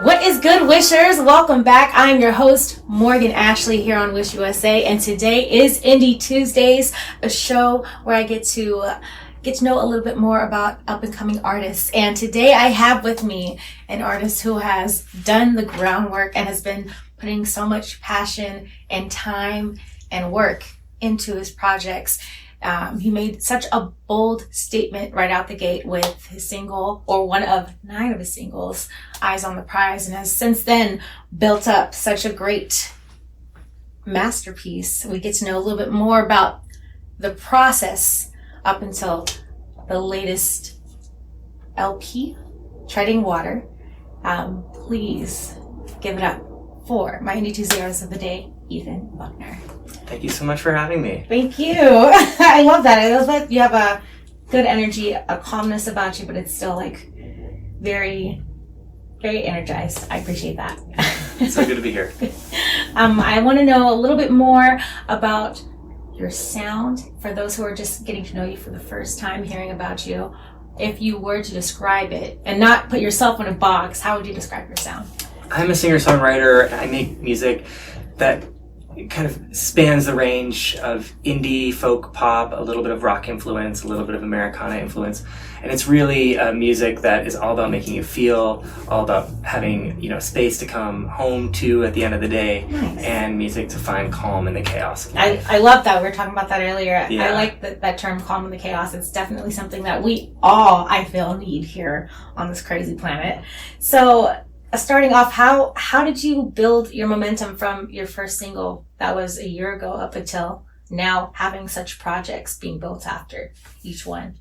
What is good, Wishers? Welcome back. I'm your host, Morgan Ashley, here on Wish USA, and today is Indie Tuesdays, a show where I get to know a little bit more about up-and-coming artists. And today I have with me an artist who has done the groundwork and has been putting so much passion and time and work into his projects. He made such a bold statement right out the gate with his single, or one of 9 of his singles, Eyes on the Prize, and has since then built up such a great masterpiece. We get to know a little bit more about the process up until the latest LP, Treading Water. Please give it up for my Indie Tuesday artist of the day, Ethan Buckner. Thank you so much for having me. Thank you. I love that. I love that you have a good energy, a calmness about you, but it's still like very, very energized. I appreciate that. It's so good to be here. I want to know a little bit more about your sound for those who are just getting to know you for the first time, hearing about you. If you were to describe it and not put yourself in a box, how would you describe your sound? I'm a singer-songwriter. I make music that kind of spans the range of indie, folk, pop, a little bit of rock influence, a little bit of Americana influence. And it's really music that is all about making you feel, all about having, space to come home to at the end of the day. Nice. And music to find calm in the chaos. I love that. We were talking about that earlier. Yeah. I like that term, calm in the chaos. It's definitely something that we all, I feel, need here on this crazy planet. So, starting off, how did you build your momentum from your first single that was a year ago up until now, having such projects being built after each one?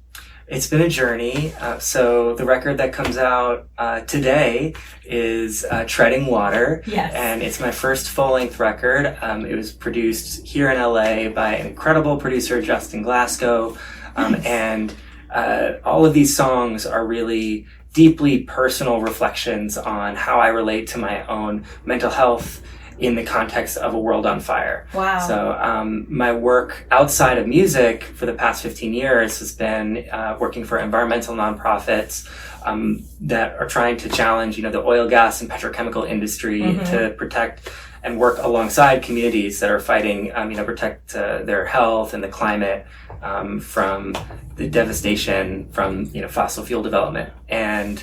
It's been a journey. So the record that comes out today is Treading Water. Yes. And it's my first full-length record. It was produced here in LA by an incredible producer, Justin Glasgow. Nice. And all of these songs are really deeply personal reflections on how I relate to my own mental health in the context of a world on fire. Wow. So my work outside of music for the past 15 years has been working for environmental nonprofits that are trying to challenge, the oil, gas, and petrochemical industry to protect and work alongside communities that are fighting, protect their health and the climate from the devastation from, fossil fuel development. And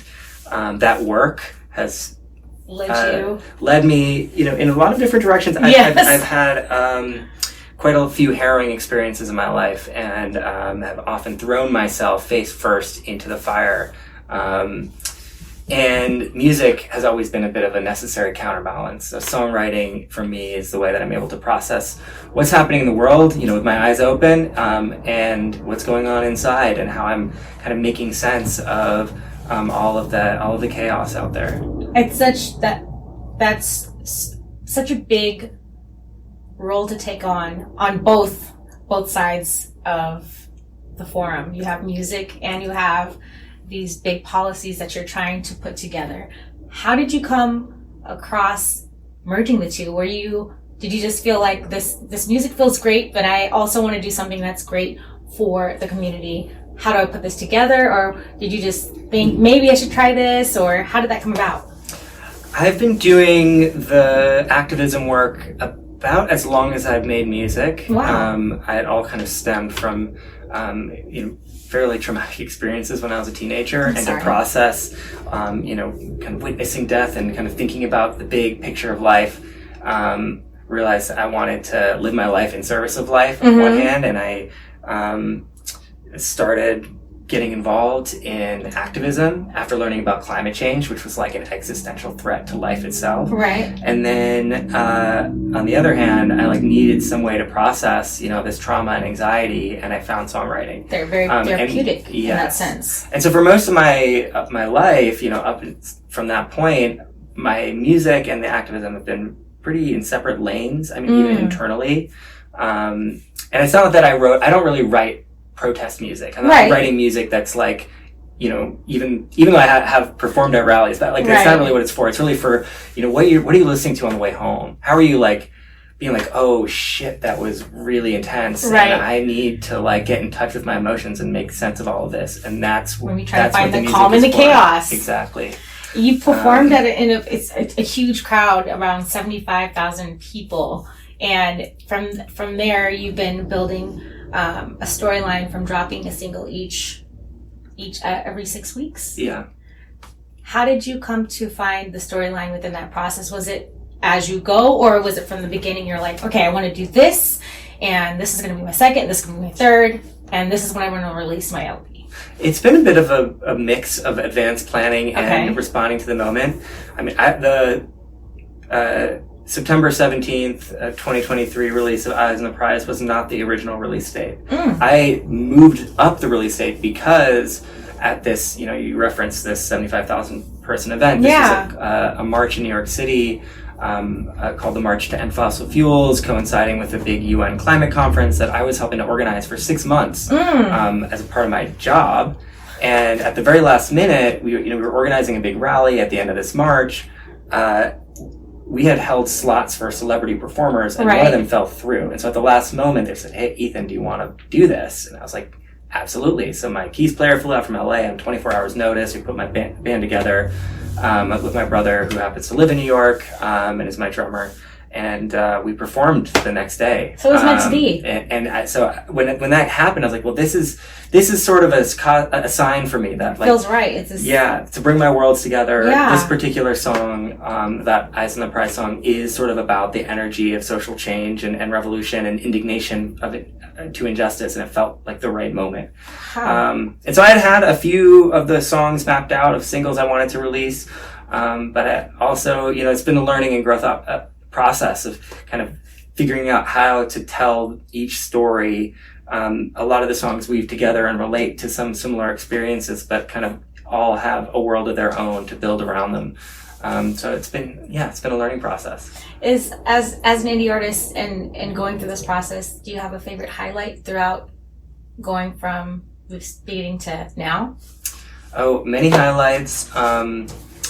that work has led me, in a lot of different directions. Yes. I've had quite a few harrowing experiences in my life, and have often thrown myself face first into the fire. And music has always been a bit of a necessary counterbalance. So songwriting for me is the way that I'm able to process what's happening in the world, with my eyes open, and what's going on inside, and how I'm kind of making sense of all of the chaos out there. It's that's such a big role to take on both sides of the forum. You have music and you have these big policies that you're trying to put together. How did you come across merging the two? Did you just feel like this music feels great, but I also want to do something that's great for the community? How do I put this together? Or did you just think maybe I should try this? Or how did that come about? I've been doing the activism work about as long as I've made music. Wow. It all kind of stemmed from fairly traumatic experiences when I was a teenager, and to process, kind of witnessing death and kind of thinking about the big picture of life, realized I wanted to live my life in service of life on one hand, and I started getting involved in activism after learning about climate change, which was like an existential threat to life itself. Right. And then on the other hand, I needed some way to process, this trauma and anxiety, and I found songwriting. They're very therapeutic in that sense. And so for most of my life, up from that point, my music and the activism have been pretty in separate lanes. I mean, even internally. And it's not that I don't really write protest music. I'm not writing music that's even though I have performed at rallies, that's not really what it's for. It's really for, what are you listening to on the way home? How are you being like, oh shit, that was really intense. Right. And I need to like get in touch with my emotions and make sense of all of this. And that's when we try to find what the calm in the chaos. Exactly. You performed it's a huge crowd, around 75,000 people. And from there, you've been building a storyline from dropping a single each every 6 weeks. Yeah. How did you come to find the storyline within that process? Was it as you go, or was it from the beginning? You're like, okay, I want to do this, and this is going to be my second, this is going to be my third, and this is when I want to release my LP. It's been a bit of a mix of advanced planning and responding to the moment. I mean, the September 17th, 2023 release of Eyes on the Prize was not the original release date. I moved up the release date because at this, you referenced this 75,000 person event. This is a march in New York City called the March to End Fossil Fuels, coinciding with a big UN climate conference that I was helping to organize for 6 months as a part of my job. And at the very last minute, we were organizing a big rally at the end of this march. We had held slots for celebrity performers, and one of them fell through. And so at the last moment, they said, hey, Ethan, do you want to do this? And I was like, absolutely. So my keys player flew out from LA on 24 hours notice. We put my band together with my brother, who happens to live in New York and is my drummer. And we performed the next day. So it was meant to be. So when that happened, I was like, well, this is sort of a sign for me that, like, feels right. To bring my worlds together. Yeah. This particular song, that Eyes on the Prize song, is sort of about the energy of social change and revolution and indignation of it to injustice, and it felt like the right moment. And so I had a few of the songs mapped out of singles I wanted to release, but I also, it's been a learning and growth process of kind of figuring out how to tell each story. A lot of the songs weave together and relate to some similar experiences, but kind of all have a world of their own to build around them. So it's been a learning process. As an indie artist and going through this process, do you have a favorite highlight throughout going from this beginning to now? Oh, many highlights.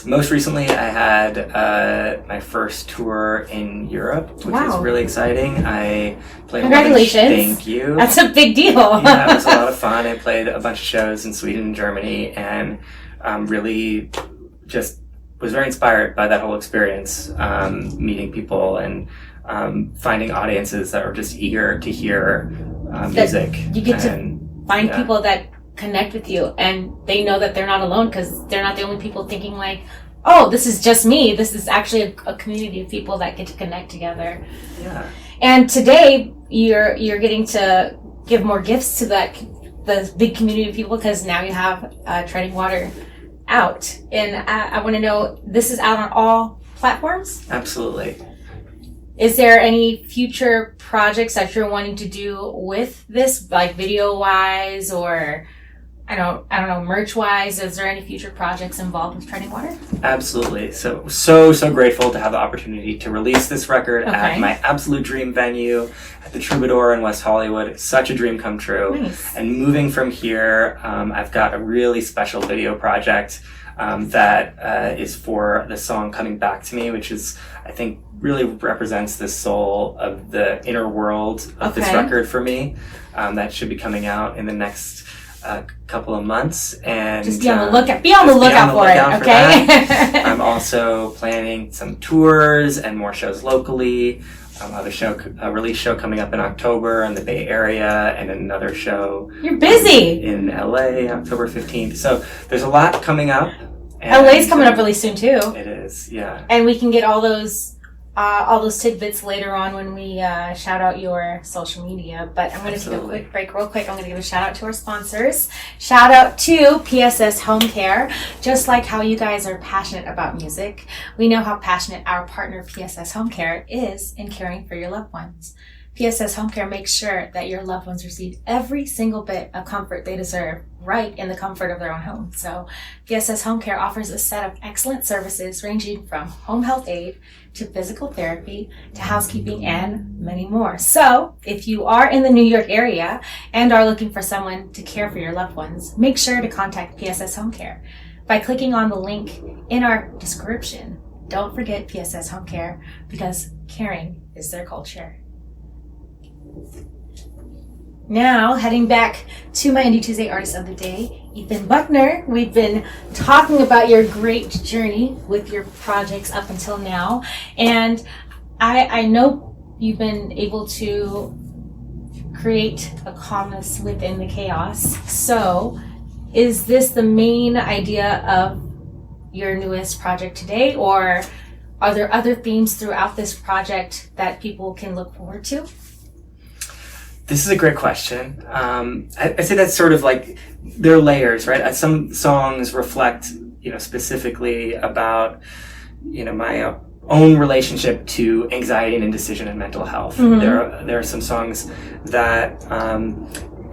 Most recently, I had my first tour in Europe, which was really exciting. I played. Congratulations! Thank you. That's a big deal. Yeah, it was a lot of fun. I played a bunch of shows in Sweden and Germany, and really just was very inspired by that whole experience. Meeting people and finding audiences that were just eager to hear music. You get to find people that connect with you, and they know that they're not alone, because they're not the only people thinking like, oh, this is just me. This is actually a community of people that get to connect together. Yeah. And today you're getting to give more gifts to the big community of people, because now you have Treading Water out, and I want to know, this is out on all platforms? Absolutely. Is there any future projects that you're wanting to do with this, like video wise, or I don't know, merch wise? Is there any future projects involved with Treading Water? Absolutely. So grateful to have the opportunity to release this record at my absolute dream venue at the Troubadour in West Hollywood. It's such a dream come true. Nice. And moving from here, I've got a really special video project that is for the song Coming Back to Me, which is, I think, really represents the soul of the inner world of this record for me. That should be coming out in the next couple of months, and just be on the lookout for it. Okay. I'm also planning some tours and more shows locally. I have a release show coming up in October in the Bay Area, and another show. You're busy in LA, October 15th. So there's a lot coming up. LA's coming up really soon too. It is, yeah. And we can get all those tidbits later on when we shout out your social media. But I'm going to take a quick break real quick. I'm going to give a shout out to our sponsors. Shout out to PSS Home Care. Just like how you guys are passionate about music, we know how passionate our partner PSS Home Care is in caring for your loved ones. PSS Home Care makes sure that your loved ones receive every single bit of comfort they deserve right in the comfort of their own home. So PSS Home Care offers a set of excellent services ranging from home health aid to physical therapy to housekeeping and many more. So if you are in the New York area and are looking for someone to care for your loved ones, make sure to contact PSS Home Care by clicking on the link in our description. Don't forget PSS Home Care, because caring is their culture. Now, heading back to my Indie Tuesday Artist of the Day, Ethan Buckner. We've been talking about your great journey with your projects up until now. And I know you've been able to create a calmness within the chaos. So, is this the main idea of your newest project today? Or are there other themes throughout this project that people can look forward to? This is a great question. I say that's sort of like, there are layers, right? Some songs reflect, specifically about, my own relationship to anxiety and indecision and mental health. Mm-hmm. There are some songs that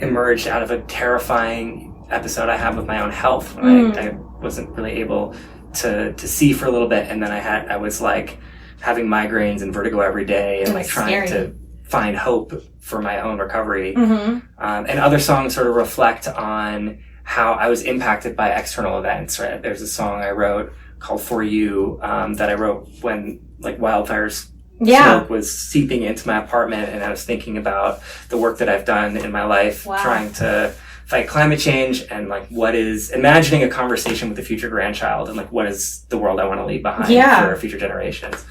emerged out of a terrifying episode I had with my own health when I wasn't really able to see for a little bit, and then I was like having migraines and vertigo every day, and like trying to find hope for my own recovery. Mm-hmm. And other songs sort of reflect on how I was impacted by external events, right? There's a song I wrote called For You that I wrote when like wildfires smoke was seeping into my apartment, and I was thinking about the work that I've done in my life trying to fight climate change, and like what is imagining a conversation with a future grandchild, and like what is the world I want to leave behind for future generations.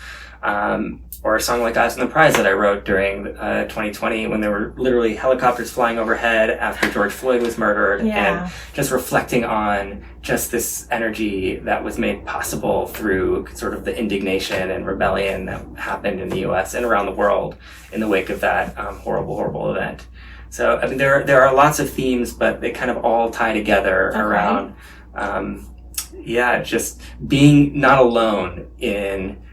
Or a song like Eyes on the Prize that I wrote during 2020 when there were literally helicopters flying overhead after George Floyd was murdered, and just reflecting on just this energy that was made possible through sort of the indignation and rebellion that happened in the US and around the world in the wake of that horrible event. So, I mean, there are lots of themes, but they kind of all tie together around, just being not alone in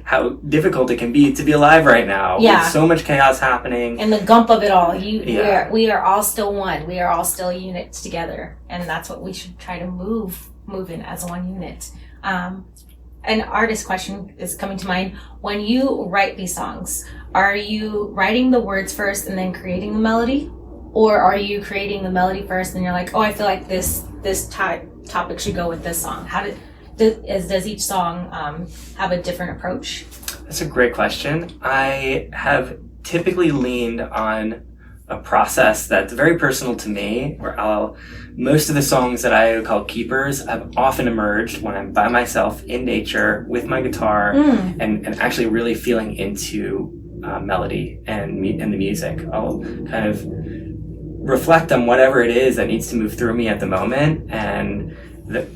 how difficult it can be to be alive right now with so much chaos happening. And the gump of it all. We are all still one. We are all still units together. And that's what we should try to move in as one unit. An artist question is coming to mind. When you write these songs, are you writing the words first and then creating the melody? Or are you creating the melody first and you're like, oh, I feel like this topic should go with this song? Does each song have a different approach? That's a great question. I have typically leaned on a process that's very personal to me, where most of the songs that I call keepers have often emerged when I'm by myself in nature with my guitar and actually really feeling into melody and the music. I'll kind of reflect on whatever it is that needs to move through me at the moment, and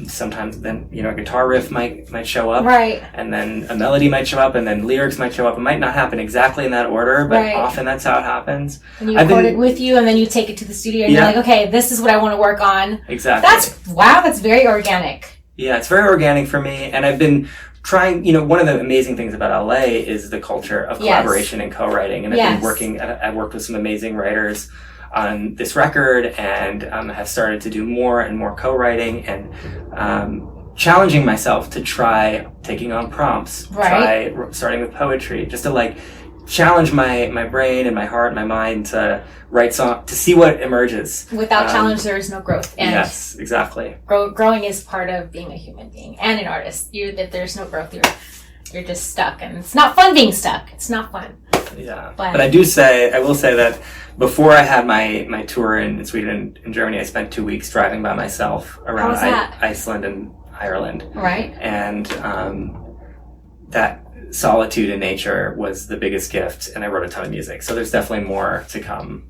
sometimes then a guitar riff might show up, right, and then a melody might show up, and then lyrics might show up. It might not happen exactly in that order, but often that's how it happens. And you record it with you, and then you take it to the studio, and you're like, okay, this is what I want to work on. Exactly. That's very organic. Yeah, it's very organic for me, and I've been trying. One of the amazing things about LA is the culture of collaboration and co-writing, and I've worked with some amazing writers on this record, and have started to do more and more co-writing, and challenging myself to try taking on prompts, try starting with poetry, just to like challenge my brain and my heart and my mind to write song, to see what emerges. Without challenge, there is no growth. And yes, exactly. Growing is part of being a human being and an artist. If there's no growth, you're just stuck, and it's not fun being stuck. It's not fun. Yeah, but I will say that before I had my tour in Sweden and Germany, I spent 2 weeks driving by myself around Iceland and Ireland. Right. And that solitude in nature was the biggest gift, and I wrote a ton of music. So there's definitely more to come.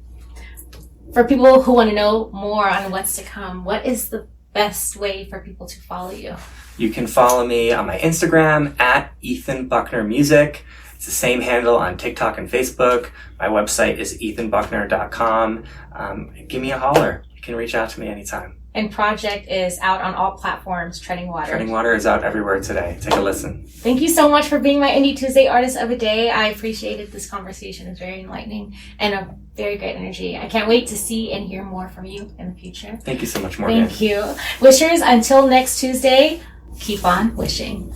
For people who want to know more on what's to come, what is the best way for people to follow you? You can follow me on my Instagram at Ethan Buckner Music. It's the same handle on TikTok and Facebook. My website is ethanbuckner.com. Give me a holler. You can reach out to me anytime. And project is out on all platforms, Treading Water. Treading Water is out everywhere today. Take a listen. Thank you so much for being my Indie Tuesday Artist of the Day. I appreciated this conversation. It's very enlightening and a very great energy. I can't wait to see and hear more from you in the future. Thank you so much, Morgan. Thank you. Wishers, until next Tuesday, keep on wishing.